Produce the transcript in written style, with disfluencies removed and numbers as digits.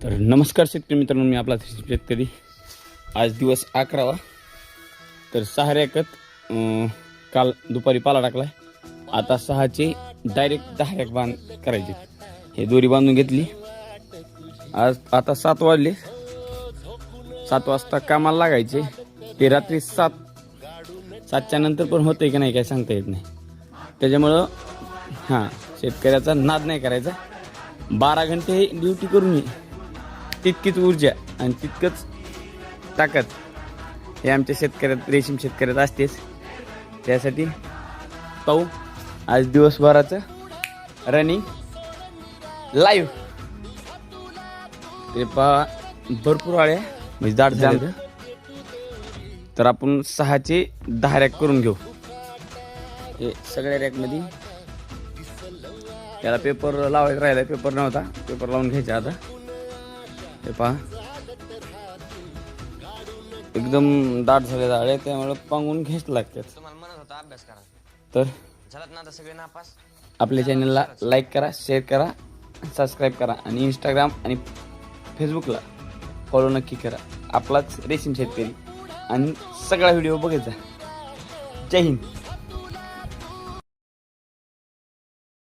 तर नमस्कार शेतकरी मित्रांनो, मी आपला शेतकरी. आज दिवस 11वा. तर 6 रॅकत काल दुपारी पाला टाकलाय. आता 6चे डायरेक्ट 10 रॅक बांध करायचे. हे दोरी बांधून घेतली. आज आता 7 वाजले. 7 वाजता कामाला लागायचे. ते रात्री 7च्या नंतर पण होतंय की नाही काय सांगता येत नाही. त्याच्यामुळं शेतकऱ्याचा नाद नाही करायचा. 12 घंटे ड्युटी करून तितकीच ऊर्जा आणि तितकंच ताकद हे आमच्या शेतकऱ्यात, रेशीम शेतकऱ्यात असतेच. त्यासाठी पाहू आज दिवसभराचं रनिंग लाईव्ह. ते पहा भरपूर आळे म्हणजे दाट झाले. तर आपण 6चे 10 रॅक करून घेऊ. हे सगळ्या रॅकमध्ये त्याला पेपर लावायचा राहिला. पेपर नव्हता, पेपर लावून घ्यायचा. आता हे पहा एकदम दाट झाले जाळे, त्यामुळे पांगून घ्यायच लागतात. तर आपल्या चॅनलला लाईक करा, शेअर करा, सबस्क्राईब करा आणि इंस्टाग्राम आणि फेसबुकला फॉलो नक्की करा. आपलाच रेशीम शेतकरी आणि सगळा व्हिडिओ बघायचा. जय हिंद.